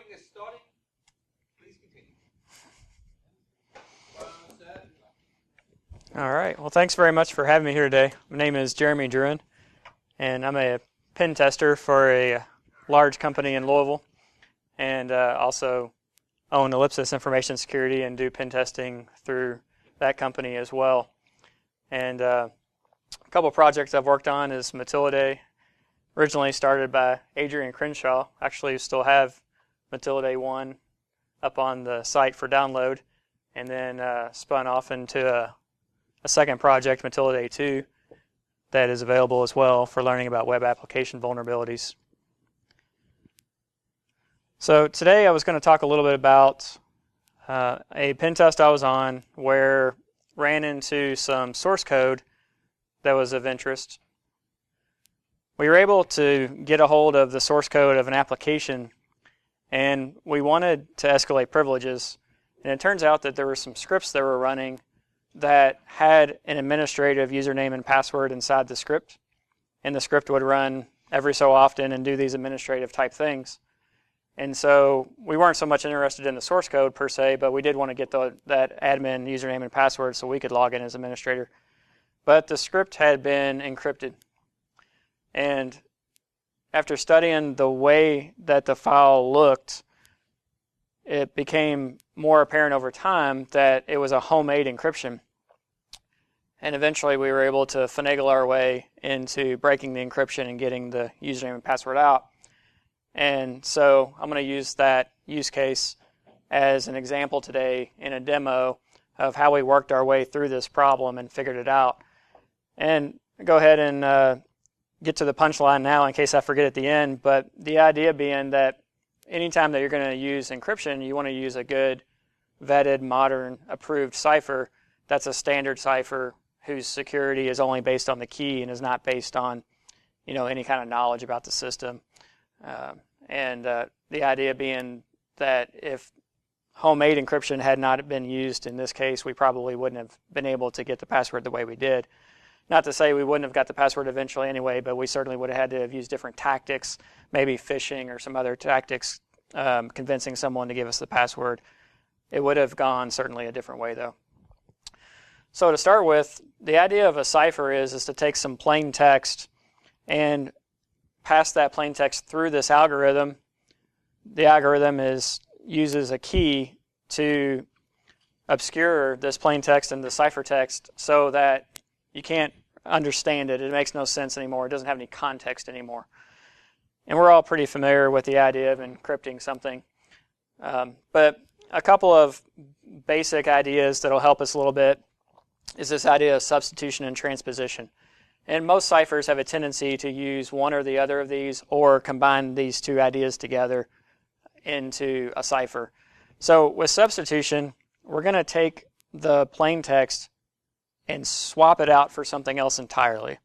recording is starting. Please continue. All right. Well, thanks very much for having me here today. My name is Jeremy Druin, and I'm a pen tester for a large company in Louisville, and also own Ellipsis Information Security and do pen testing through that company as well. And a couple projects I've worked on is Matilde, originally started by Adrian Crenshaw. Actually, we still have Matilde 1 up on the site for download, and then spun off into a second project, Matilde 2, that is available as well for learning about web application vulnerabilities. So today I was going to talk a little bit about a pen test I was on where ran into some source code that was of interest. We were able to get a hold of the source code of an application, and we wanted to escalate privileges. And it turns out that there were some scripts that were running that had an administrative username and password inside the script, and the script would run every so often and do these administrative type things. And so we weren't so much interested in the source code per se, but we did want to get that admin username and password so we could log in as administrator. But the script had been encrypted. And after studying the way that the file looked, it became more apparent over time that it was a homemade encryption. And eventually we were able to finagle our way into breaking the encryption and getting the username and password out. And so I'm going to use that use case as an example today in a demo of how we worked our way through this problem and figured it out. And go ahead and get to the punchline now in case I forget at the end. But the idea being that anytime that you're going to use encryption, you want to use a good, vetted, modern, approved cipher that's a standard cipher whose security is only based on the key and is not based on, any kind of knowledge about the system. The idea being that if homemade encryption had not been used in this case, we probably wouldn't have been able to get the password the way we did. Not to say we wouldn't have got the password eventually anyway, but we certainly would have had to have used different tactics, maybe phishing or some other tactics, convincing someone to give us the password. It would have gone certainly a different way though. So to start with, the idea of a cipher is to take some plain text and pass that plain text through this algorithm. The algorithm uses a key to obscure this plain text and the ciphertext so that you can't understand it. It makes no sense anymore. It doesn't have any context anymore. And we're all pretty familiar with the idea of encrypting something. But a couple of basic ideas that will help us a little bit is this idea of substitution and transposition. And most ciphers have a tendency to use one or the other of these or combine these two ideas together into a cipher. So with substitution, we're going to take the plain text and swap it out for something else entirely.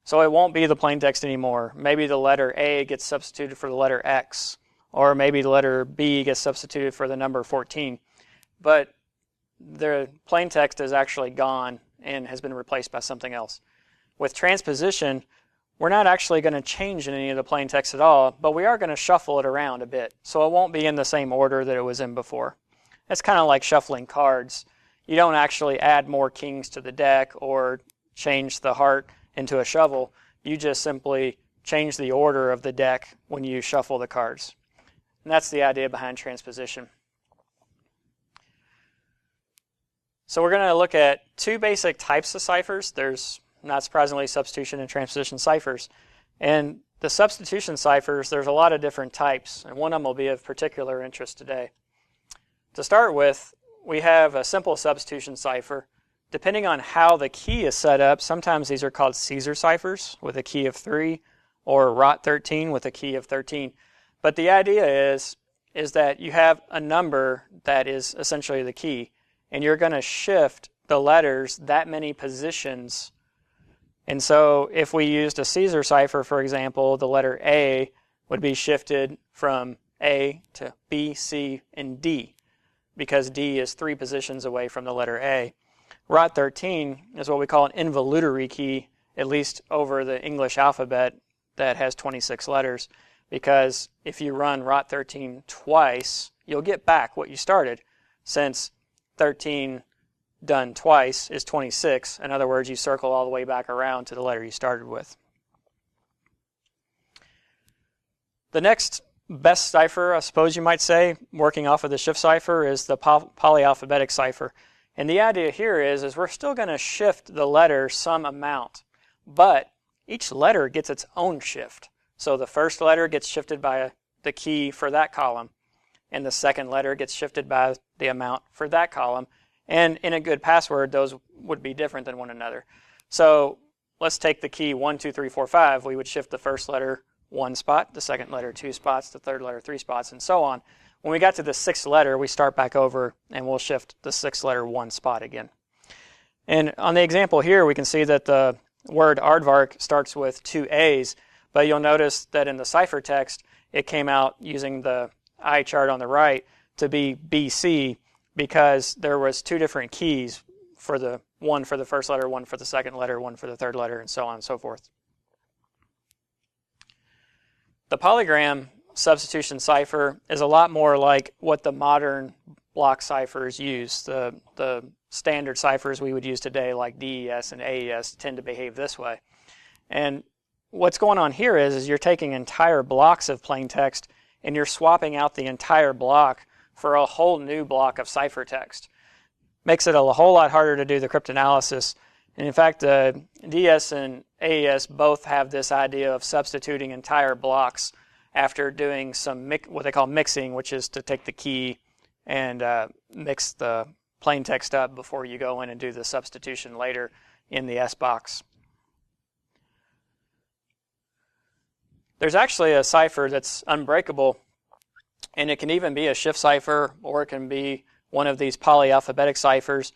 So it won't be the plain text anymore. Maybe the letter A gets substituted for the letter X, or maybe the letter B gets substituted for the number 14. But the plain text is actually gone and has been replaced by something else. With transposition, we're not actually going to change any of the plain text at all, but we are going to shuffle it around a bit. So it won't be in the same order that it was in before. It's kind of like shuffling cards. You don't actually add more kings to the deck or change the heart into a shovel. You just simply change the order of the deck when you shuffle the cards. And that's the idea behind transposition. So we're going to look at two basic types of ciphers. There's, not surprisingly, substitution and transposition ciphers. And the substitution ciphers, there's a lot of different types, and one of them will be of particular interest today. To start with, we have a simple substitution cipher. Depending on how the key is set up, sometimes these are called Caesar ciphers with a key of 3 or ROT13 with a key of 13. But the idea is that you have a number that is essentially the key, and you're going to shift the letters that many positions. And so if we used a Caesar cipher, for example, the letter A would be shifted from A to B, C, and D, because D is 3 positions away from the letter A. ROT13 is what we call an involutory key, at least over the English alphabet, that has 26 letters. because if you run rot13 twice, you'll get back what you started, since 13 done twice is 26. In other words, you circle all the way back around to the letter you started with. The next best cipher, I suppose you might say, working off of the shift cipher, is the polyalphabetic cipher. And the idea here is we're still going to shift the letter some amount, but each letter gets its own shift. So the first letter gets shifted by the key for that column, and the second letter gets shifted by the amount for that column. And in a good password, those would be different than one another. So let's take the key 1, 2, 3, 4, 5. We would shift the first letter 1 spot, the second letter 2 spots, the third letter 3 spots, and so on. When we got to the sixth letter, we start back over and we'll shift the sixth letter 1 spot again. And on the example here, we can see that the word aardvark starts with 2 A's, but you'll notice that in the ciphertext, it came out using the eye chart on the right to be BC, because there was 2 different keys, for the one for the first letter, one for the second letter, one for the third letter, and so on and so forth. The polygram substitution cipher is a lot more like what the modern block ciphers use. The standard ciphers we would use today, like DES and AES, tend to behave this way. And what's going on here is you're taking entire blocks of plain text and you're swapping out the entire block for a whole new block of ciphertext. Makes it a whole lot harder to do the cryptanalysis. And in fact, DS and AES both have this idea of substituting entire blocks after doing some what they call mixing, which is to take the key and mix the plain text up before you go in and do the substitution later in the S box. There's actually a cipher that's unbreakable, and it can even be a shift cipher, or it can be one of these polyalphabetic ciphers.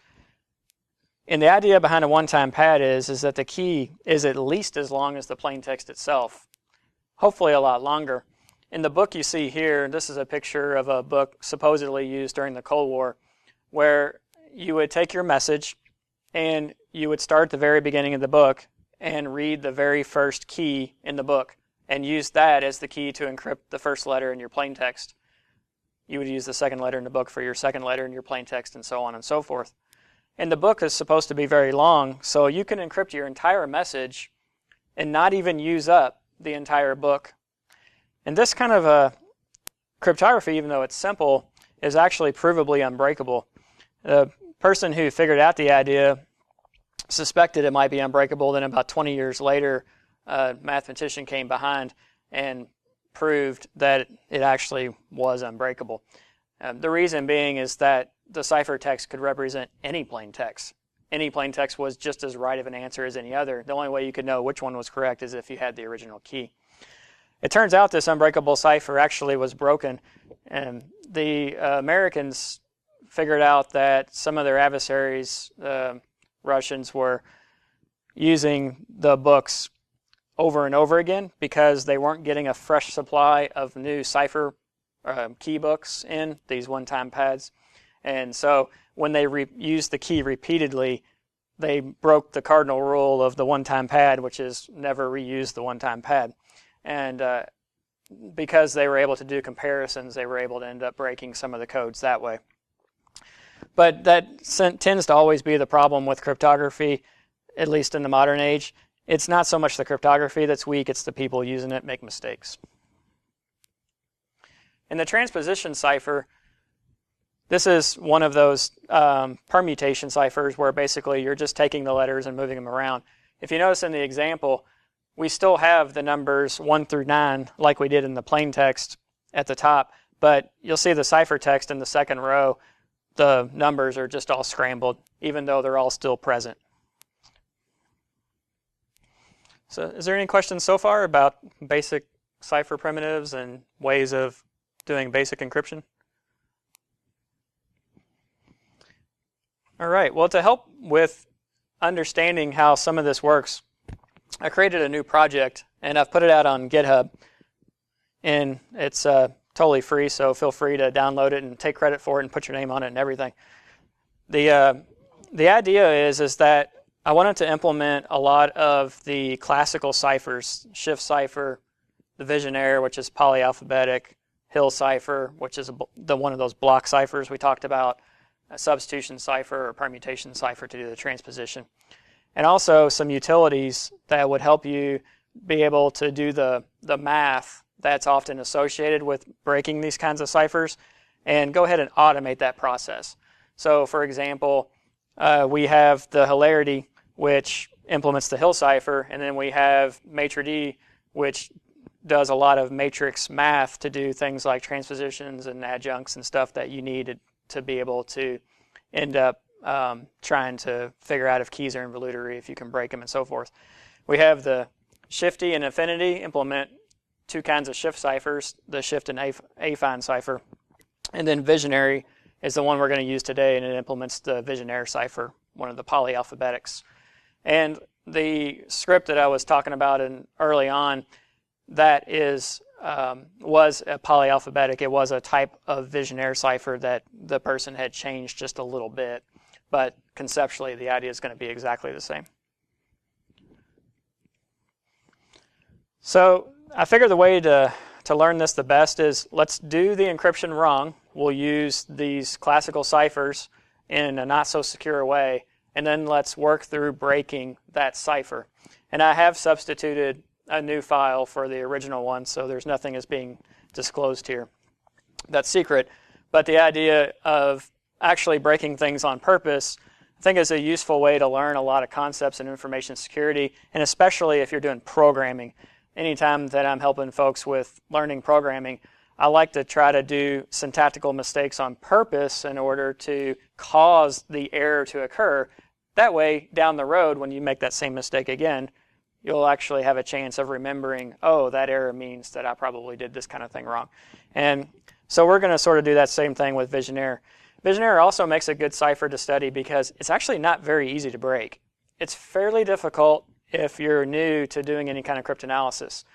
And the idea behind a one-time pad is that the key is at least as long as the plain text itself, hopefully a lot longer. In the book you see here, this is a picture of a book supposedly used during the Cold War, where you would take your message and you would start at the very beginning of the book and read the very first key in the book and use that as the key to encrypt the first letter in your plain text. You would use the second letter in the book for your second letter in your plain text, and so on and so forth. And the book is supposed to be very long, so you can encrypt your entire message and not even use up the entire book. And this kind of cryptography, even though it's simple, is actually provably unbreakable. The person who figured out the idea suspected it might be unbreakable. Then about 20 years later, a mathematician came behind and proved that it actually was unbreakable. The reason being is that the ciphertext could represent any plain text. Any plain text was just as right of an answer as any other. The only way you could know which one was correct is if you had the original key. It turns out this unbreakable cipher actually was broken, and the Americans figured out that some of their adversaries, Russians, were using the books over and over again because they weren't getting a fresh supply of new cipher key books in these one-time pads. And so when they used the key repeatedly, they broke the cardinal rule of the one-time pad, which is never reuse the one-time pad. And because they were able to do comparisons, they were able to end up breaking some of the codes that way. But that tends to always be the problem with cryptography, at least in the modern age. It's not so much the cryptography that's weak, it's the people using it make mistakes. In the transposition cipher, this is one of those permutation ciphers where basically you're just taking the letters and moving them around. If you notice in the example, we still have the numbers 1 through 9 like we did in the plain text at the top, but you'll see the ciphertext in the second row, the numbers are just all scrambled, even though they're all still present. So is there any questions so far about basic cipher primitives and ways of doing basic encryption? All right, well, to help with understanding how some of this works, I created a new project and I've put it out on GitHub, and it's totally free, so feel free to download it and take credit for it and put your name on it and everything. The idea is that I wanted to implement a lot of the classical ciphers, shift cipher, the Vigenère, which is polyalphabetic, Hill cipher, which is one of those block ciphers we talked about, a substitution cipher or permutation cipher to do the transposition. And also some utilities that would help you be able to do the math that's often associated with breaking these kinds of ciphers and go ahead and automate that process. So for example, we have the hilarity, which implements the Hill cipher, and then we have maitre d', which does a lot of matrix math to do things like transpositions and adjuncts and stuff that you need to be able to end up trying to figure out if keys are involutory, if you can break them, and so forth. We have the Shifty and Affinity implement two kinds of shift ciphers, the shift and affine cipher. And then Vigenary is the one we're going to use today, and it implements the Vigenère cipher, one of the polyalphabetics. And the script that I was talking about early on, that was a polyalphabetic. It was a type of Vigenère cipher that the person had changed just a little bit, but conceptually the idea is going to be exactly the same. So I figure the way to learn this the best is let's do the encryption wrong. We'll use these classical ciphers in a not so secure way, and then let's work through breaking that cipher. And I have substituted a new file for the original one, so there's nothing is being disclosed here that's secret. But the idea of actually breaking things on purpose, I think, is a useful way to learn a lot of concepts in information security, and especially if you're doing programming. Anytime that I'm helping folks with learning programming, I like to try to do syntactical mistakes on purpose in order to cause the error to occur. That way, down the road, when you make that same mistake again, you'll actually have a chance of remembering, oh, that error means that I probably did this kind of thing wrong. And so we're going to sort of do that same thing with Vigenère. Vigenère also makes a good cipher to study because it's actually not very easy to break. It's fairly difficult if you're new to doing any kind of cryptanalysis.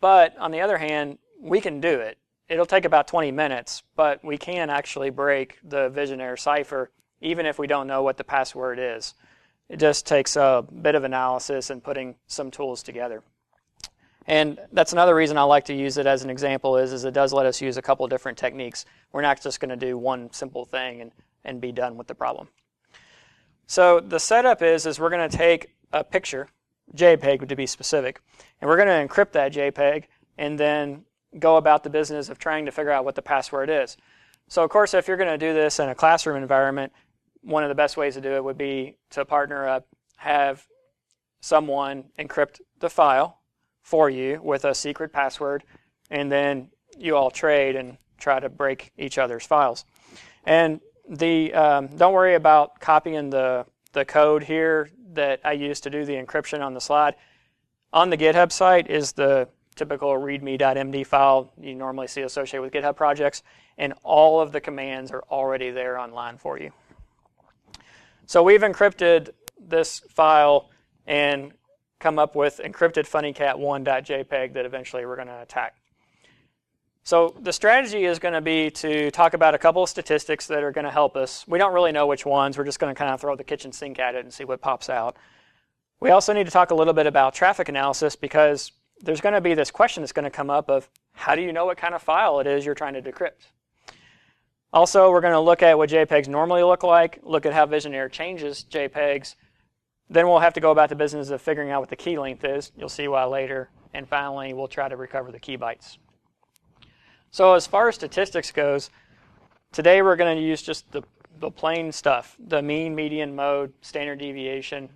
But on the other hand, we can do it. It'll take about 20 minutes, but we can actually break the Vigenère cipher even if we don't know what the password is. It just takes a bit of analysis and putting some tools together. And that's another reason I like to use it as an example is it does let us use a couple different techniques. We're not just going to do one simple thing and be done with the problem. So the setup is we're going to take a picture, JPEG to be specific, and we're going to encrypt that JPEG and then go about the business of trying to figure out what the password is. So of course, if you're going to do this in a classroom environment, one of the best ways to do it would be to partner up, have someone encrypt the file for you with a secret password, and then you all trade and try to break each other's files. And don't worry about copying the code here that I used to do the encryption on the slide. On the GitHub site is the typical readme.md file you normally see associated with GitHub projects, and all of the commands are already there online for you. So we've encrypted this file and come up with encrypted funnycat1.jpg that eventually we're going to attack. So the strategy is going to be to talk about a couple of statistics that are going to help us. We don't really know which ones. We're just going to kind of throw the kitchen sink at it and see what pops out. We also need to talk a little bit about traffic analysis because there's going to be this question that's going to come up of how do you know what kind of file it is you're trying to decrypt? Also, we're going to look at what JPEGs normally look like, look at how Vigenère changes JPEGs. Then we'll have to go about the business of figuring out what the key length is. You'll see why later. And finally, we'll try to recover the key bytes. So as far as statistics goes, today we're going to use just the plain stuff, the mean, median, mode, standard deviation.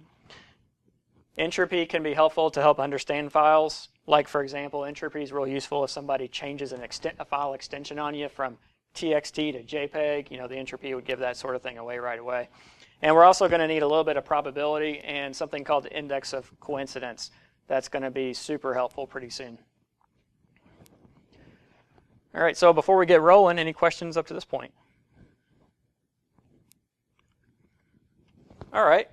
Entropy can be helpful to help understand files. Like, for example, entropy is real useful if somebody changes a file extension on you from TXT to JPEG. The entropy would give that sort of thing away right away. And we're also going to need a little bit of probability and something called the index of coincidence. That's going to be super helpful pretty soon. All right, so before we get rolling, any questions up to this point? All right,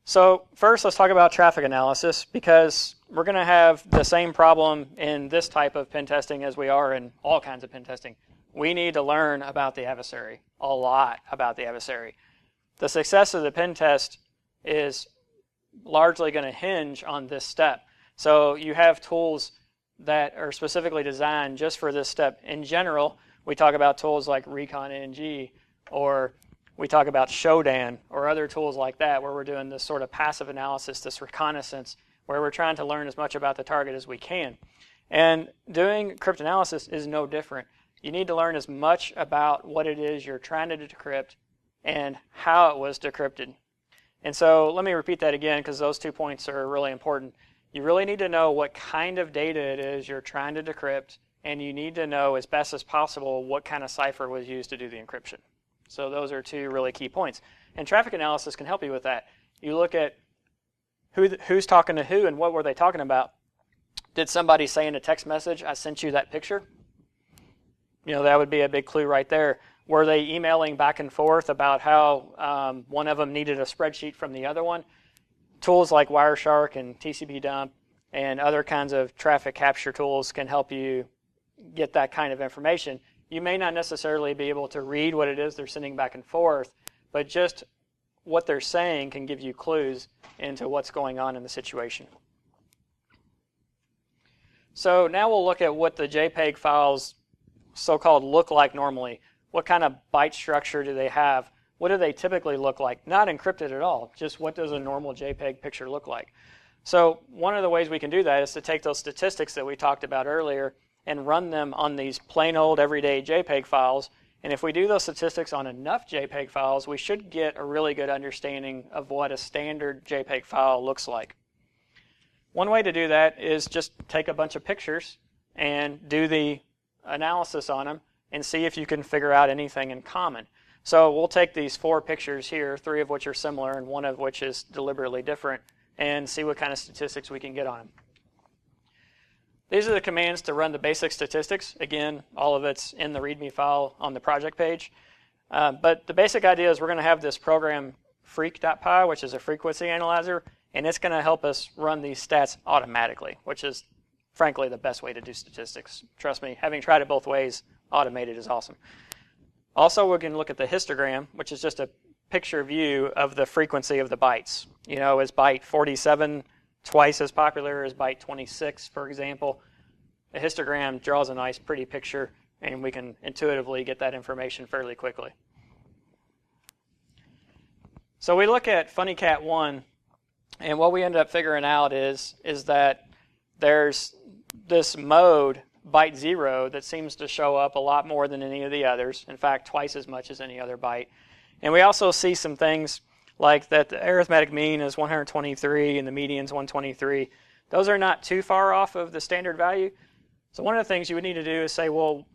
so first let's talk about traffic analysis because we're going to have the same problem in this type of pen testing as we are in all kinds of pen testing. We need to learn about the adversary, a lot about the adversary. The success of the pen test is largely going to hinge on this step. So you have tools that are specifically designed just for this step. In general, we talk about tools like ReconNG, or we talk about Shodan, or other tools like that, where we're doing this sort of passive analysis, this reconnaissance, where we're trying to learn as much about the target as we can. And doing cryptanalysis is no different. You need to learn as much about what it is you're trying to decrypt and how it was decrypted. And so let me repeat that again, because those 2 points are really important. You really need to know what kind of data it is you're trying to decrypt, and you need to know as best as possible what kind of cipher was used to do the encryption. So those are 2 really key points. And traffic analysis can help you with that. You look at who's talking to who and what were they talking about. Did somebody say in a text message, I sent you that picture? That would be a big clue right there. Were they emailing back and forth about how one of them needed a spreadsheet from the other one? Tools like Wireshark and TCP dump and other kinds of traffic capture tools can help you get that kind of information. You may not necessarily be able to read what it is they're sending back and forth, but just what they're saying can give you clues into what's going on in the situation. So now we'll look at what the JPEG files so-called look like normally. What kind of byte structure do they have? What do they typically look like? Not encrypted at all, just what does a normal JPEG picture look like? So one of the ways we can do that is to take those statistics that we talked about earlier and run them on these plain old everyday JPEG files. And if we do those statistics on enough JPEG files, we should get a really good understanding of what a standard JPEG file looks like. One way to do that is just take a bunch of pictures and do the analysis on them and see if you can figure out anything in common. So we'll take these 4 pictures here, 3 of which are similar and 1 of which is deliberately different, and see what kind of statistics we can get on them. These are the commands to run the basic statistics. Again, all of it's in the README file on the project page. But the basic idea is we're going to have this program freq.py, which is a frequency analyzer, and it's going to help us run these stats automatically, which is frankly the best way to do statistics. Trust me, having tried it both ways, automated is awesome. Also, we can look at the histogram, which is just a picture view of the frequency of the bytes. Is byte 47 twice as popular as byte 26, for example? A histogram draws a nice, pretty picture, and we can intuitively get that information fairly quickly. So we look at FunnyCat1, and what we end up figuring out is that there's this mode, byte 0, that seems to show up a lot more than any of the others. In fact, twice as much as any other byte. And we also see some things like that the arithmetic mean is 123 and the median is 123. Those are not too far off of the standard value. So one of the things you would need to do is say, well,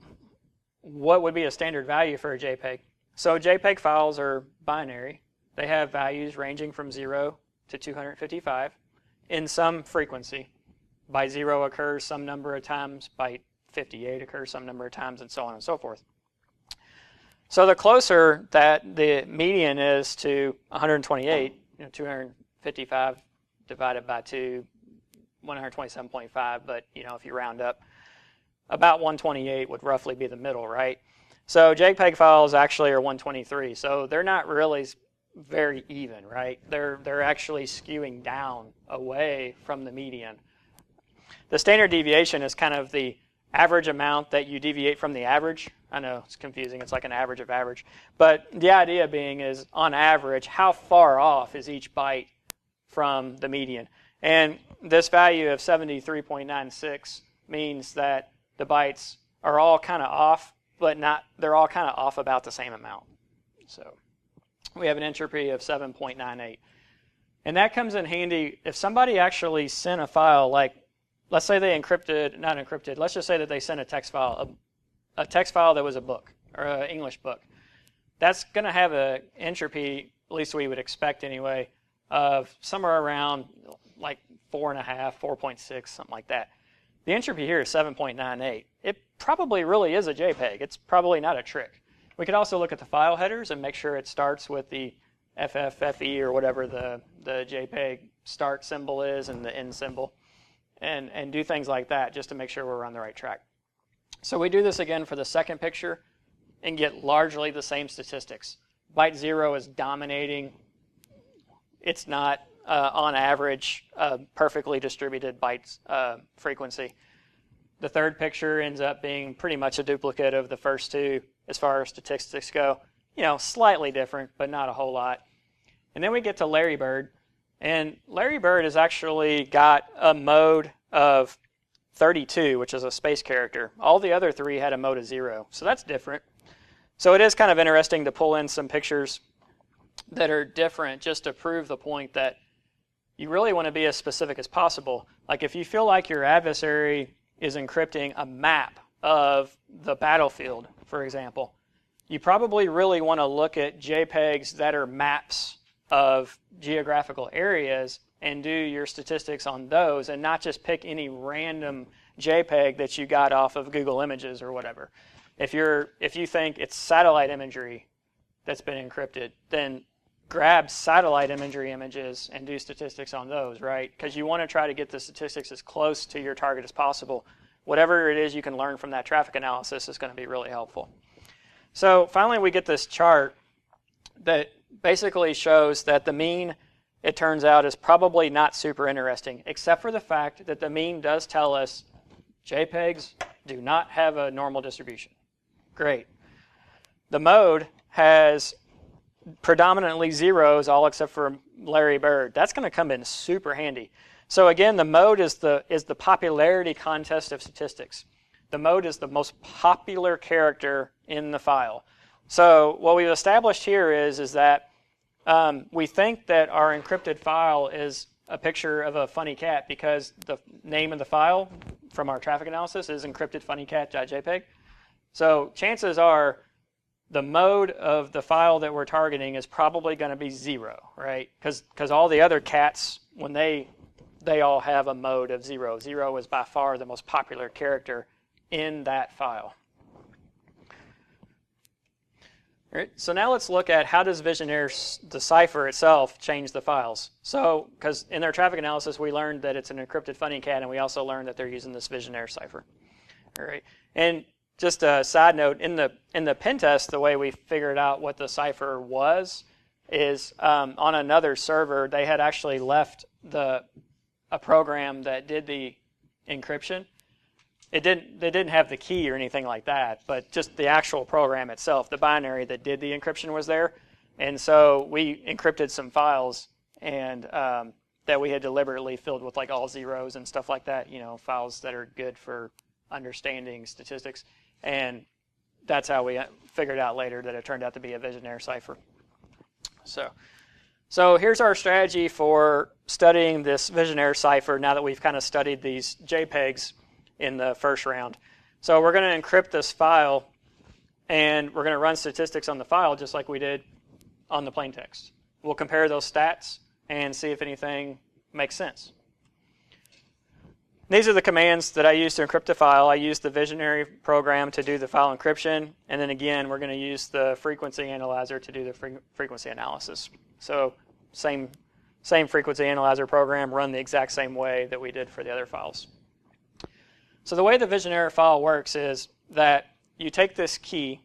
what would be a standard value for a JPEG? So JPEG files are binary. They have values ranging from 0 to 255 in some frequency. Byte 0 occurs some number of times, byte 58 occurs some number of times, and so on and so forth. So the closer that the median is to 128, 255 divided by 2, 127.5, but if you round up, about 128 would roughly be the middle, right? So JPEG files actually are 123, so they're not really very even, right? They're actually skewing down away from the median. The standard deviation is kind of the average amount that you deviate from the average. I know it's confusing. It's like an average of average. But the idea being is, on average, how far off is each byte from the median? And this value of 73.96 means that the bytes are all kind of off, but they're all kind of off about the same amount. So we have an entropy of 7.98. And that comes in handy if somebody actually sent a file, like, let's say they not encrypted, let's just say that they sent a text file, a text file that was a book, or an English book. That's going to have an entropy, at least we would expect anyway, of somewhere around like 4.5, 4.6, something like that. The entropy here is 7.98. It probably really is a JPEG. It's probably not a trick. We could also look at the file headers and make sure it starts with the FFFE or whatever the JPEG start symbol is and the end symbol, and do things like that just to make sure we're on the right track. So we do this again for the second picture and get largely the same statistics. Byte 0 is dominating. It's not, on average, perfectly distributed bytes frequency. the third picture ends up being pretty much a duplicate of the first two as far as statistics go. You know, slightly different, but not a whole lot. And then we get to Larry Bird. And Larry Bird has actually got a mode of 32, which is a space character. All the other three had a mode of 0, so that's different. So it is kind of interesting to pull in some pictures that are different just to prove the point that you really want to be as specific as possible. Like if you feel like your adversary is encrypting a map of the battlefield, for example, you probably really want to look at JPEGs that are maps of geographical areas and do your statistics on those and not just pick any random JPEG that you got off of Google Images or whatever. If you think it's satellite imagery that's been encrypted, then grab satellite imagery images and do statistics on those, right? Because you want to try to get the statistics as close to your target as possible. Whatever it is you can learn from that traffic analysis is going to be really helpful. So finally we get this chart that basically shows that the mean, it turns out, is probably not super interesting, except for the fact that the mean does tell us JPEGs do not have a normal distribution. Great. The mode has predominantly zeros, all except for Larry Bird. That's going to come in super handy. So again, the mode is the popularity contest of statistics. The mode is the most popular character in the file. So what we've established here is that we think that our encrypted file is a picture of a funny cat because the name of the file from our traffic analysis is encryptedfunnycat.jpg. So chances are the mode of the file that we're targeting is probably going to be 0, right? Because all the other cats, when they all have a mode of 0. 0 is by far the most popular character in that file. All right, so now let's look at how does Vigenère, the cipher itself, change the files. So, because in their traffic analysis we learned that it's an encrypted funny cat, and we also learned that they're using this Vigenère cipher. All right, and just a side note, in the pen test, the way we figured out what the cipher was is on another server they had actually left a program that did the encryption. They didn't have the key or anything like that, but just the actual program itself, the binary that did the encryption was there. And so we encrypted some files and that we had deliberately filled with like all zeros and stuff like that, you know, files that are good for understanding statistics. And that's how we figured out later that it turned out to be a Vigenère cipher. So here's our strategy for studying this Vigenère cipher now that we've kind of studied these JPEGs in the first round. So we're going to encrypt this file, and we're going to run statistics on the file just like we did on the plain text. We'll compare those stats and see if anything makes sense. These are the commands that I use to encrypt a file. I use the Vigenère program to do the file encryption, and then again we're going to use the frequency analyzer to do the frequency analysis. So same frequency analyzer program run the exact same way that we did for the other files. So the way the Vigenère file works is that you take this key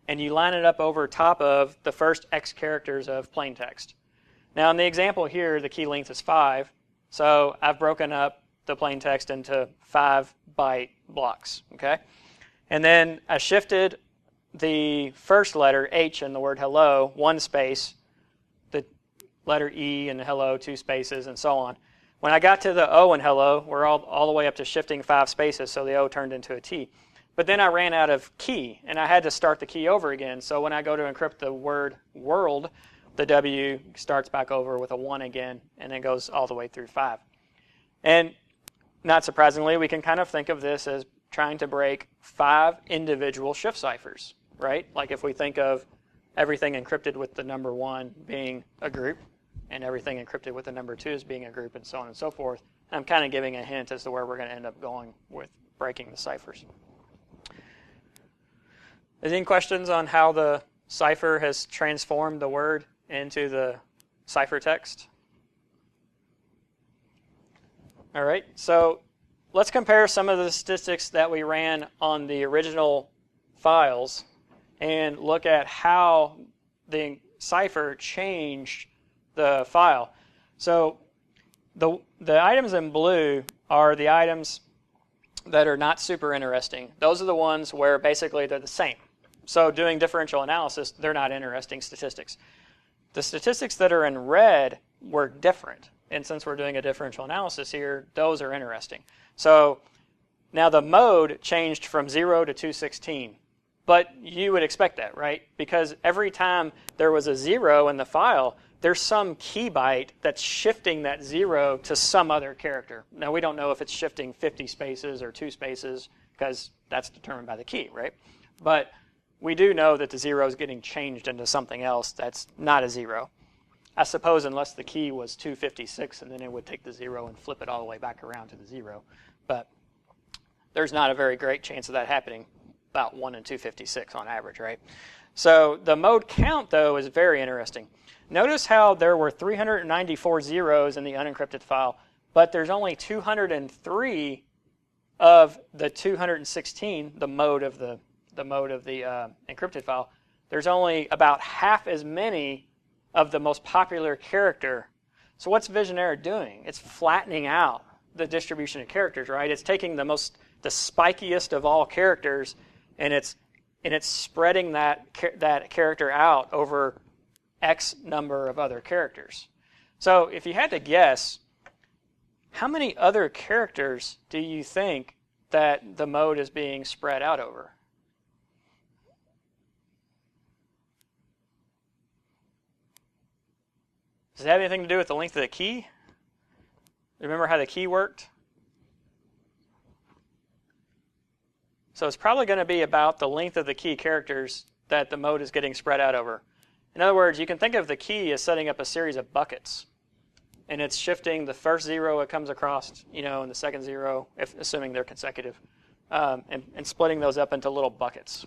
and you line it up over top of the first X characters of plain text. Now in the example here, the key length is 5, so I've broken up the plain text into 5-byte blocks, okay? And then I shifted the first letter, H, in the word hello, 1 space, the letter E and hello, 2 spaces, and so on. When I got to the O in hello, we're all the way up to shifting 5 spaces, so the O turned into a T. But then I ran out of key, and I had to start the key over again. So when I go to encrypt the word world, the W starts back over with a 1 again, and then goes all the way through 5. And not surprisingly, we can kind of think of this as trying to break 5 individual shift ciphers, right? Like if we think of everything encrypted with the number 1 being a group, and everything encrypted with the number 2 as being a group, and so on and so forth. I'm kind of giving a hint as to where we're going to end up going with breaking the ciphers. Any questions on how the cipher has transformed the word into the ciphertext? All right, so let's compare some of the statistics that we ran on the original files and look at how the cipher changed the file. So the items in blue are the items that are not super interesting. Those are the ones where basically they're the same. So doing differential analysis, they're not interesting statistics. The statistics that are in red were different. And since we're doing a differential analysis here, those are interesting. So now the mode changed from 0 to 216. But you would expect that, right? Because every time there was a 0 in the file, there's some key byte that's shifting that 0 to some other character. Now, we don't know if it's shifting 50 spaces or 2 spaces, because that's determined by the key, right? But we do know that the 0 is getting changed into something else that's not a 0. I suppose unless the key was 256, and then it would take the 0 and flip it all the way back around to the 0. But there's not a very great chance of that happening. About 1 in 256 on average, right? So the mode count, though, is very interesting. Notice how there were 394 zeros in the unencrypted file, but there's only 203 of the 216, the mode of the encrypted file. There's only about half as many of the most popular character. So what's Vigenère doing? It's flattening out the distribution of characters, right? It's taking the spikiest of all characters, and it's spreading that character out over X number of other characters. So if you had to guess, how many other characters do you think that the mode is being spread out over? Does it have anything to do with the length of the key? Remember how the key worked? So it's probably going to be about the length of the key characters that the mode is getting spread out over. In other words, you can think of the key as setting up a series of buckets. And it's shifting the first 0 it comes across, and the second 0, assuming they're consecutive, and splitting those up into little buckets.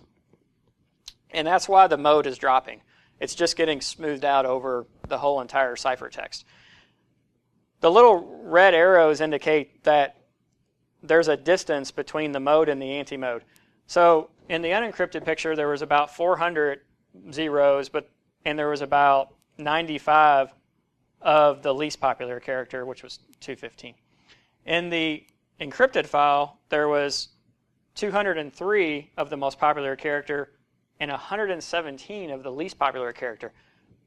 And that's why the mode is dropping. It's just getting smoothed out over the whole entire ciphertext. The little red arrows indicate that there's a distance between the mode and the anti-mode. So in the unencrypted picture, there was about 400 zeros, and there was about 95 of the least popular character, which was 215. In the encrypted file, there was 203 of the most popular character and 117 of the least popular character.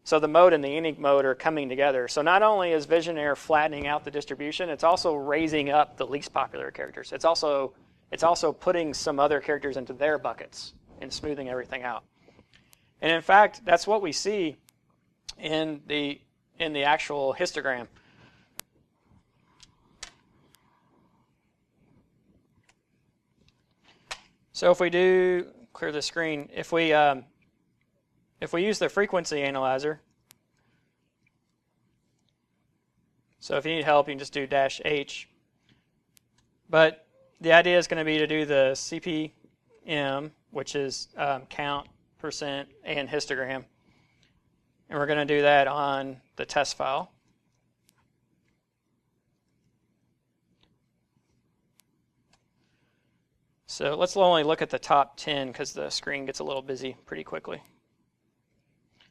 So the mode and the anti-mode are coming together. So not only is Vigenère flattening out the distribution, it's also raising up the least popular characters. It's also putting some other characters into their buckets and smoothing everything out. And in fact, that's what we see in the actual histogram. So if we do clear the screen, if we use the frequency analyzer, so if you need help, you can just do -H. But the idea is going to be to do the CPM, which is count, percent, and histogram. And we're going to do that on the test file. So let's only look at the top 10 because the screen gets a little busy pretty quickly.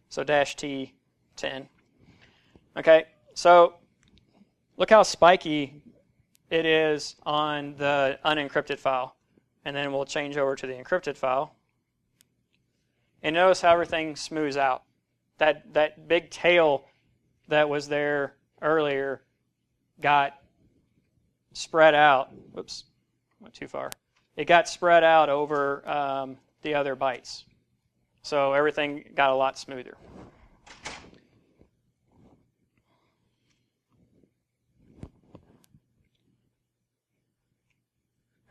So -T10. Okay, so look how spiky it is on the unencrypted file. And then we'll change over to the encrypted file. And notice how everything smooths out. That big tail that was there earlier got spread out. Whoops, went too far. It got spread out over the other bytes. So everything got a lot smoother.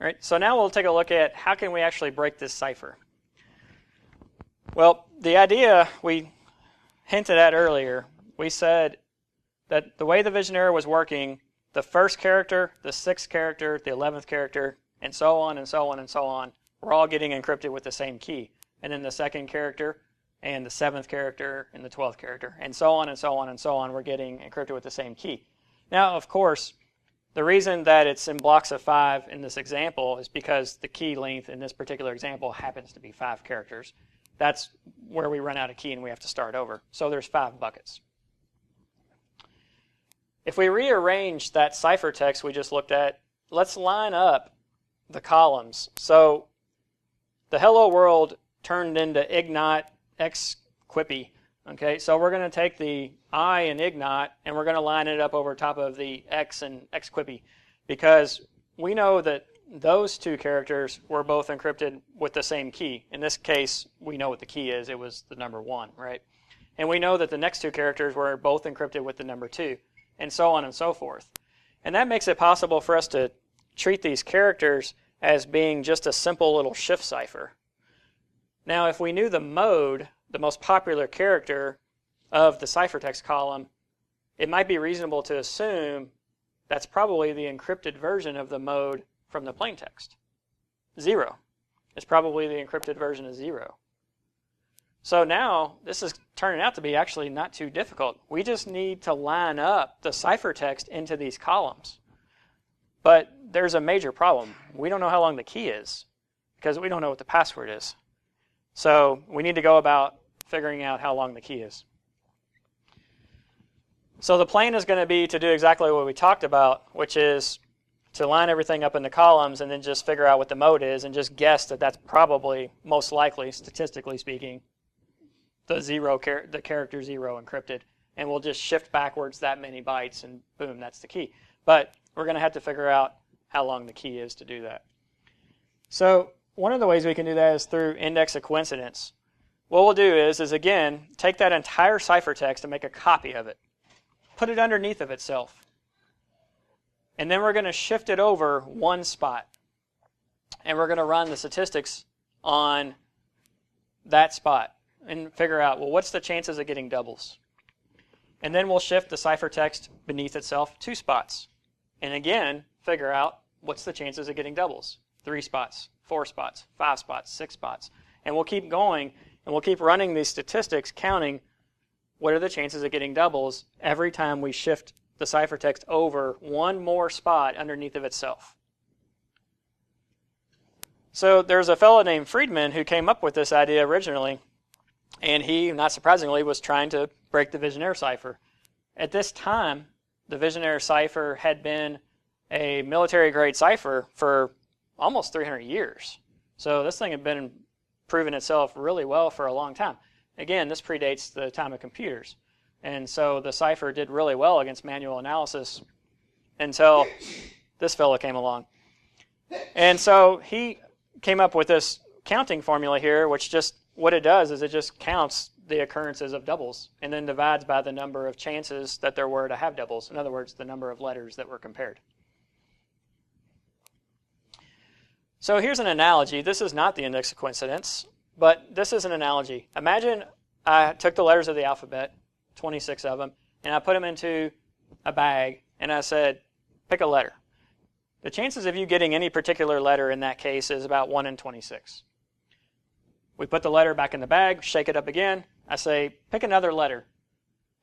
All right, so now we'll take a look at how can we actually break this cipher. Well, the idea we hinted at earlier, we said that the way the Vigenère was working, the first character, the 6th character, the 11th character, and so on and so on and so on, were all getting encrypted with the same key. And then the 2nd character and the 7th character and the 12th character, and so on and so on and so on, were getting encrypted with the same key. Now, of course, the reason that it's in blocks of 5 in this example is because the key length in this particular example happens to be 5 characters. That's where we run out of key and we have to start over. So there's 5 buckets. If we rearrange that ciphertext we just looked at, let's line up the columns. So the hello world turned into ignot x quippy. Okay, so we're going to take the I in ignot and we're going to line it up over top of the x and x quippy, because we know that those two characters were both encrypted with the same key. In this case, we know what the key is. It was the number 1, right? And we know that the next two characters were both encrypted with the number 2, and so on and so forth. And that makes it possible for us to treat these characters as being just a simple little shift cipher. Now, if we knew the mode, the most popular character of the ciphertext column, it might be reasonable to assume that's probably the encrypted version of the mode from the plaintext. 0 is probably the encrypted version of 0. So now this is turning out to be actually not too difficult. We just need to line up the ciphertext into these columns. But there's a major problem. We don't know how long the key is because we don't know what the password is. So we need to go about figuring out how long the key is. So the plan is going to be to do exactly what we talked about, which is to line everything up in the columns and then just figure out what the mode is and just guess that that's probably, most likely, statistically speaking, the character 0 encrypted. And we'll just shift backwards that many bytes and boom, that's the key. But we're going to have to figure out how long the key is to do that. So one of the ways we can do that is through index of coincidence. What we'll do is again, take that entire ciphertext and make a copy of it. Put it underneath of itself. And then we're going to shift it over one spot. And we're going to run the statistics on that spot and figure out, well, what's the chances of getting doubles? And then we'll shift the ciphertext beneath itself 2 spots. And again, figure out what's the chances of getting doubles. 3 spots, 4 spots, 5 spots, 6 spots. And we'll keep going, and we'll keep running these statistics, counting what are the chances of getting doubles every time we shift the ciphertext over one more spot underneath of itself. So there's a fellow named Friedman who came up with this idea originally, and he, not surprisingly, was trying to break the Vigenère cipher. At this time, the Vigenère cipher had been a military-grade cipher for almost 300 years. So this thing had been proven itself really well for a long time. Again, this predates the time of computers. And so the cipher did really well against manual analysis until this fellow came along. And so he came up with this counting formula here, which just, what it does is it just counts the occurrences of doubles and then divides by the number of chances that there were to have doubles. In other words, the number of letters that were compared. So here's an analogy. This is not the index of coincidence, but this is an analogy. Imagine I took the letters of the alphabet, 26 of them, and I put them into a bag, and I said, pick a letter. The chances of you getting any particular letter in that case is about 1 in 26. We put the letter back in the bag, shake it up again. I say, pick another letter.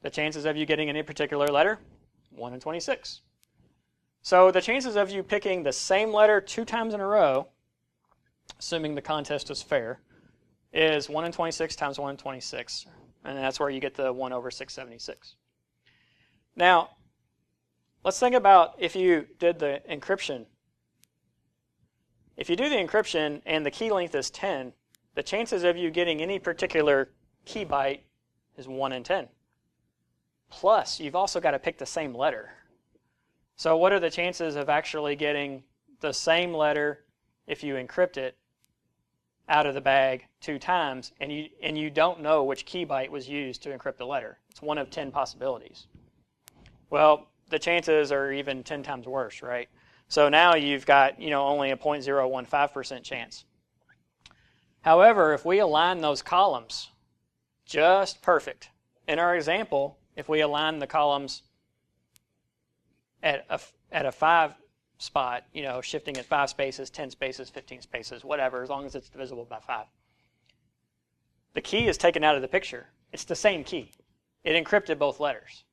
The chances of you getting any particular letter, 1 in 26. So the chances of you picking the same letter 2 times in a row, assuming the contest is fair, is 1 in 26 times 1 in 26. And that's where you get the 1 over 676. Now, let's think about if you did the encryption. If you do the encryption and the key length is 10, the chances of you getting any particular key byte is 1 in 10. Plus, you've also got to pick the same letter. So what are the chances of actually getting the same letter if you encrypt it out of the bag 2 times and you don't know which key byte was used to encrypt the letter? It's 1 of 10 possibilities. Well, the chances are even 10 times worse, right? So now you've got, only a 0.015% chance. However, if we align those columns just perfect, in our example, if we align the columns at a 5 spot, shifting at 5 spaces, 10 spaces, 15 spaces, whatever, as long as it's divisible by 5. The key is taken out of the picture. It's the same key. It encrypted both letters.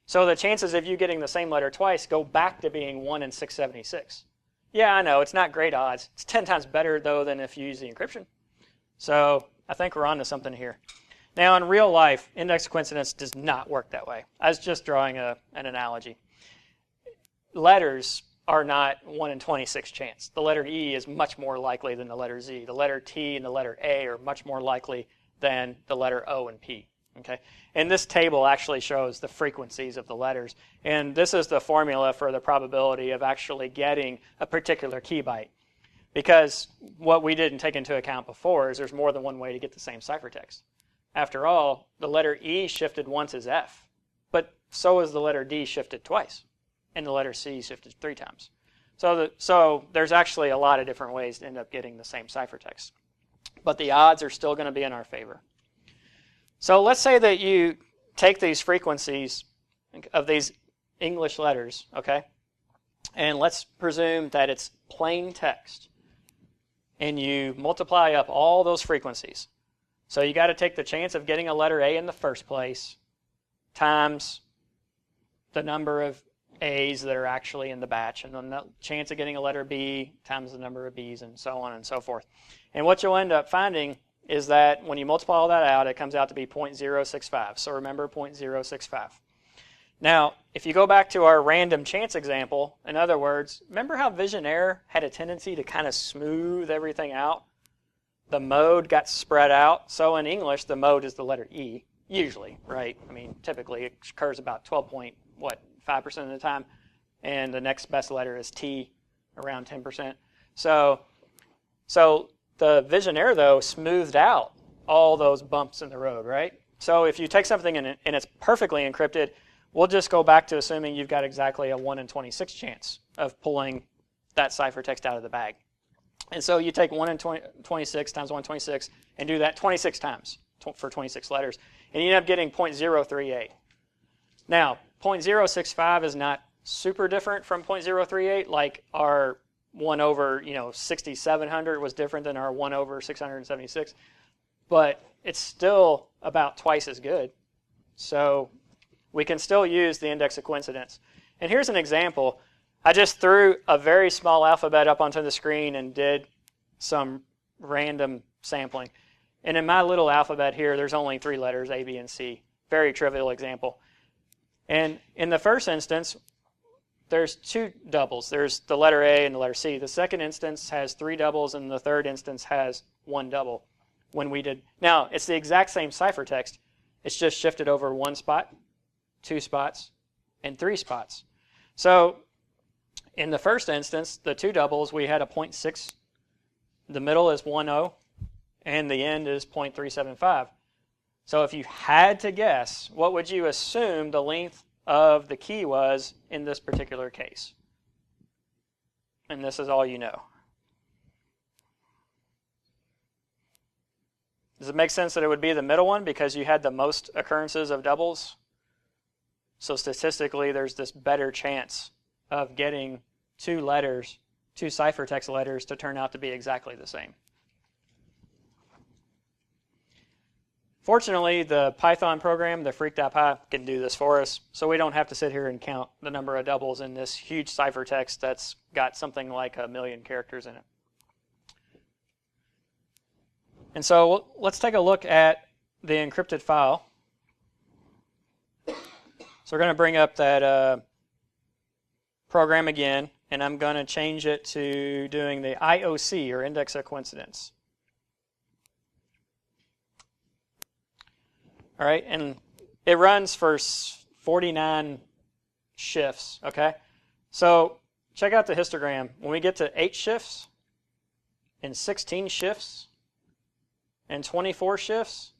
So the chances of you getting the same letter twice go back to being 1 in 676. Yeah, I know, it's not great odds. It's 10 times better, though, than if you use the encryption. So I think we're on to something here. Now, in real life, index of coincidence does not work that way. I was just drawing an analogy. Letters are not 1 in 26 chance. The letter E is much more likely than the letter Z. The letter T and the letter A are much more likely than the letter O and P. Okay? And this table actually shows the frequencies of the letters. And this is the formula for the probability of actually getting a particular key byte. Because what we didn't take into account before is there's more than one way to get the same ciphertext. After all, the letter E shifted once as F, but so is the letter D shifted twice, and the letter C shifted 3 times. So there's actually a lot of different ways to end up getting the same ciphertext. But the odds are still going to be in our favor. So let's say that you take these frequencies of these English letters, okay, and let's presume that it's plain text, and you multiply up all those frequencies. So you got to take the chance of getting a letter A in the first place times the number of A's that are actually in the batch, and then the chance of getting a letter B times the number of B's, and so on and so forth. And what you'll end up finding is that when you multiply all that out, it comes out to be 0.065. So remember 0.065. Now, if you go back to our random chance example, in other words, remember how Vigenère had a tendency to kind of smooth everything out? The mode got spread out. So in English, the mode is the letter E, usually, right? I mean, typically it occurs about 12.5% of the time, and the next best letter is T, around 10%. So the Vigenère, though, smoothed out all those bumps in the road, right? So if you take something and it's perfectly encrypted, we'll just go back to assuming you've got exactly a 1 in 26 chance of pulling that ciphertext out of the bag. And so you take 1 in 26 times 1 in 26 and do that 26 times for 26 letters, and you end up getting 0.038. Now, 0.065 is not super different from 0.038, like our 1 over 6,700 was different than our 1 over 676, but it's still about twice as good. So we can still use the index of coincidence. And here's an example. I just threw a very small alphabet up onto the screen and did some random sampling. And in my little alphabet here, there's only 3 letters, A, B, and C. Very trivial example. And in the first instance, there's 2 doubles. There's the letter A and the letter C. The second instance has 3 doubles, and the third instance has 1 double. Now, it's the exact same ciphertext. It's just shifted over 1 spot, 2 spots, and 3 spots. So in the first instance, the 2 doubles, we had a 0.6. The middle is 1.0, and the end is 0.375. So if you had to guess, what would you assume the length of the key was in this particular case? And this is all you know. Does it make sense that it would be the middle one because you had the most occurrences of doubles? So statistically, there's this better chance of getting 2 letters, 2 ciphertext letters, to turn out to be exactly the same. Fortunately, the Python program, the freak.py, can do this for us, so we don't have to sit here and count the number of doubles in this huge ciphertext that's got something like 1 million characters in it. And so let's take a look at the encrypted file. So we're going to bring up that program again, and I'm going to change it to doing the IOC, or index of coincidence. All right, and it runs for 49 shifts, okay? So check out the histogram. When we get to 8 shifts and 16 shifts and 24 shifts,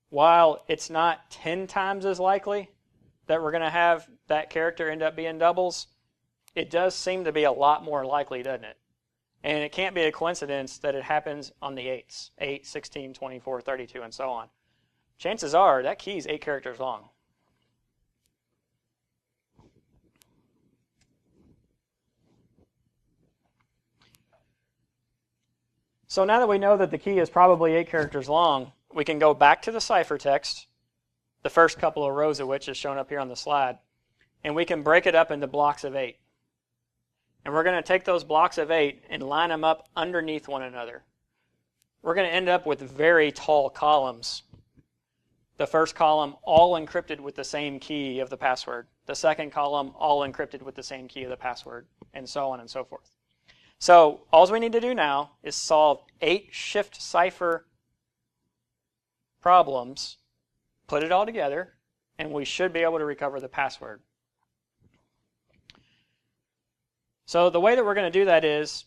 while it's not 10 times as likely that we're going to have that character end up being doubles, it does seem to be a lot more likely, doesn't it? And it can't be a coincidence that it happens on the 8s, 8, 16, 24, 32, and so on. Chances are that key is 8 characters long. So now that we know that the key is probably 8 characters long, we can go back to the ciphertext, the first couple of rows of which is shown up here on the slide, and we can break it up into blocks of 8. And we're going to take those blocks of 8 and line them up underneath one another. We're going to end up with very tall columns. The first column, all encrypted with the same key of the password. The second column, all encrypted with the same key of the password. and so on and so forth. So all we need to do now is solve 8 shift cipher problems, put it all together, and we should be able to recover the password. So the way that we're going to do that is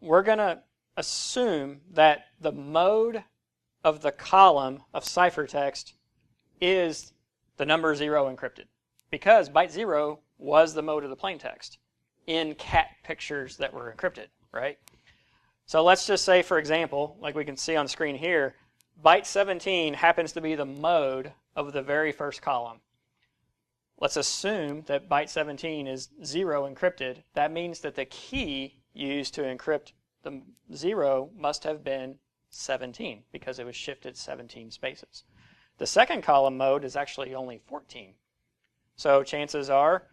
we're going to assume that the mode of the column of ciphertext is the number 0 encrypted, because byte 0 was the mode of the plaintext in cat pictures that were encrypted, right? So let's just say, for example, like we can see on screen here, byte 17 happens to be the mode of the very first column. Let's assume that byte 17 is 0 encrypted. That means that the key used to encrypt the 0 must have been 17 because it was shifted 17 spaces. The second column mode is actually only 14. So chances are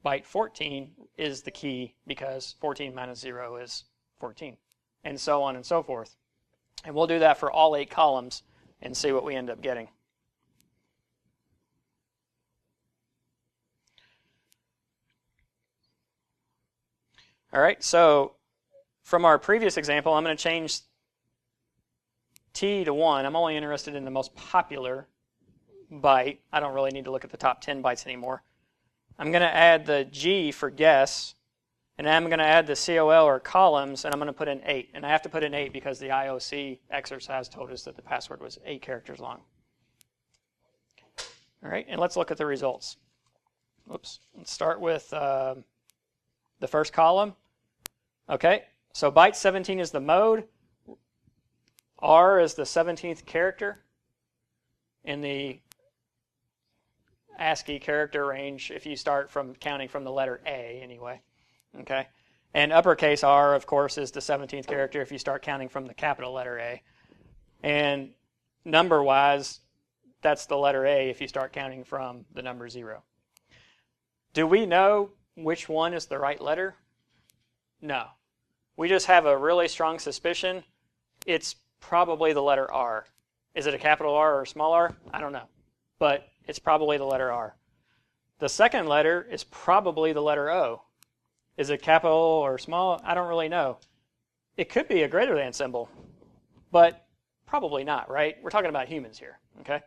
byte 14 is the key because 14 minus 0 is 14, and so on and so forth. And we'll do that for all 8 columns and see what we end up getting. All right, so from our previous example, I'm going to change T to 1. I'm only interested in the most popular byte. I don't really need to look at the top 10 bytes anymore. I'm going to add the G for guess, and then I'm going to add the COL or columns, and I'm going to put in 8. And I have to put in 8 because the IOC exercise told us that the password was 8 characters long. All right, and let's look at the results. Oops. Let's start with the first column. Okay, so byte 17 is the mode. R is the 17th character in the ASCII character range if you start from counting from the letter A anyway. Okay, and uppercase R, of course, is the 17th character if you start counting from the capital letter A. And number-wise, that's the letter A if you start counting from the number 0. Do we know which one is the right letter? No. We just have a really strong suspicion it's probably the letter R. Is it a capital R or a small r? I don't know. But it's probably the letter R. The second letter is probably the letter O. Is it capital or small? I don't really know. It could be a greater than symbol, but probably not, right? We're talking about humans here, okay?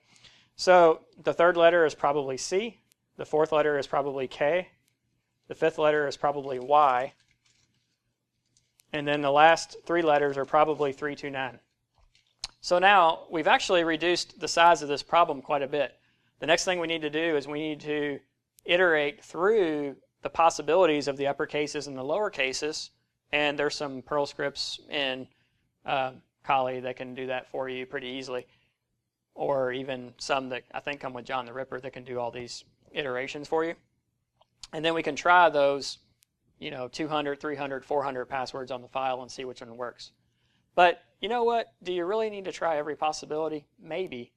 So the third letter is probably C. The fourth letter is probably K. The fifth letter is probably Y. And then the last 3 letters are probably 329. So now we've actually reduced the size of this problem quite a bit. The next thing we need to do is we need to iterate through the possibilities of the upper cases and the lower cases, and there's some Perl scripts in Kali that can do that for you pretty easily, or even some that I think come with John the Ripper that can do all these iterations for you. And then we can try those 200, 300, 400 passwords on the file and see which one works. But you know what? Do you really need to try every possibility? Maybe.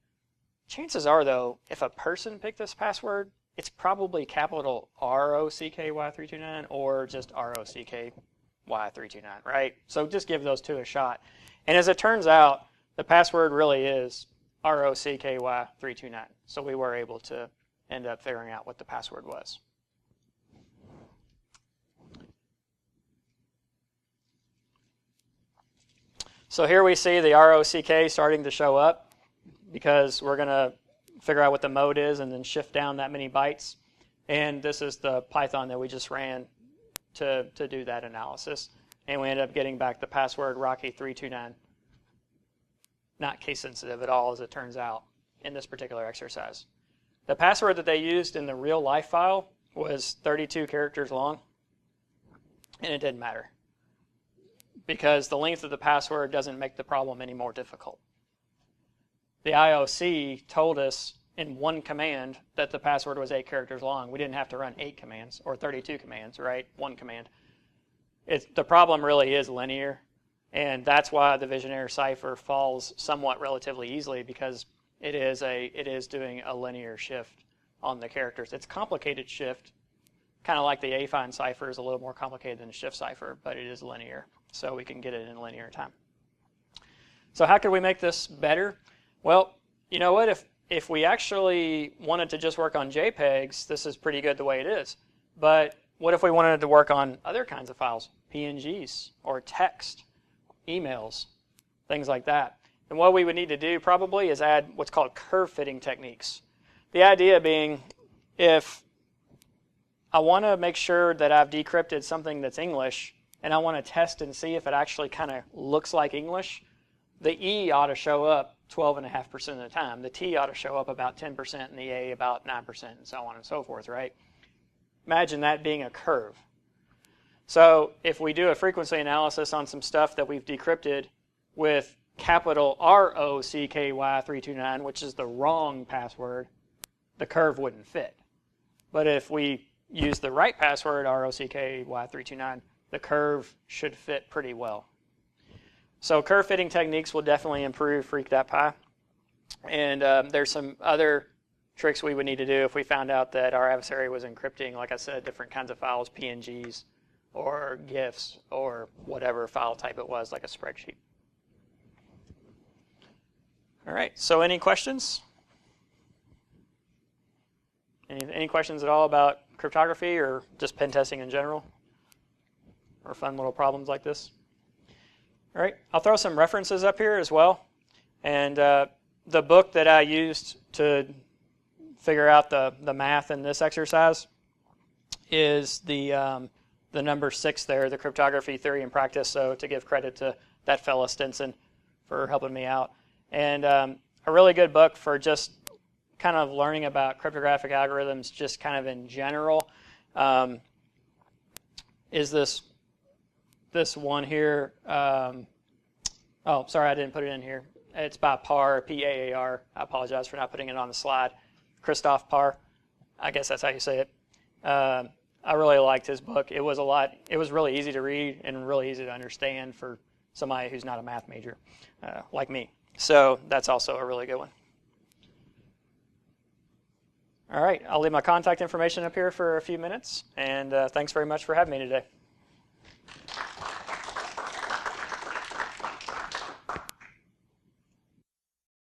Chances are, though, if a person picked this password, it's probably capital ROCKY329 or just ROCKY329, right? So just give those 2 a shot. And as it turns out, the password really is ROCKY329. So we were able to end up figuring out what the password was. So here we see the ROCK starting to show up because we're going to figure out what the mode is and then shift down that many bytes. And this is the Python that we just ran to do that analysis. And we ended up getting back the password Rocky329. Not case sensitive at all, as it turns out, in this particular exercise. The password that they used in the real life file was 32 characters long, and it didn't matter, because the length of the password doesn't make the problem any more difficult. The IOC told us in one command that the password was 8 characters long. We didn't have to run 8 commands or 32 commands, right? One command. The problem really is linear, and that's why the Vigenère cipher falls somewhat relatively easily, because it is doing a linear shift on the characters. It's a complicated shift, kind of like the affine cipher is a little more complicated than the shift cipher, but it is linear, so we can get it in linear time. So how could we make this better? Well, you know what? If we actually wanted to just work on JPEGs, this is pretty good the way it is. But what if we wanted to work on other kinds of files, PNGs or text, emails, things like that? And what we would need to do probably is add what's called curve fitting techniques. The idea being, if I want to make sure that I've decrypted something that's English and I want to test and see if it actually kind of looks like English, the E ought to show up 12.5% of the time. The T ought to show up about 10% and the A about 9% and so on and so forth, right? Imagine that being a curve. So if we do a frequency analysis on some stuff that we've decrypted with capital ROCKY329, which is the wrong password, the curve wouldn't fit. But if we use the right password, ROCKY329, the curve should fit pretty well. So curve fitting techniques will definitely improve Freak.py. And there's some other tricks we would need to do if we found out that our adversary was encrypting, like I said, different kinds of files, PNGs or GIFs or whatever file type it was, like a spreadsheet. All right, so any questions? Any questions at all about cryptography or just pen testing in general? Or fun little problems like this? All right, I'll throw some references up here as well. And the book that I used to figure out the math in this exercise is the number 6 there, the Cryptography Theory and Practice. So to give credit to that fella Stinson for helping me out. And a really good book for just kind of learning about cryptographic algorithms just kind of in general is this one here. Oh, sorry, I didn't put it in here. It's by Parr, P-A-A-R. I apologize for not putting it on the slide. Christoph Parr. I guess that's how you say it. I really liked his book. It was really easy to read and really easy to understand for somebody who's not a math major like me. So that's also a really good one. All right, I'll leave my contact information up here for a few minutes, and thanks very much for having me today.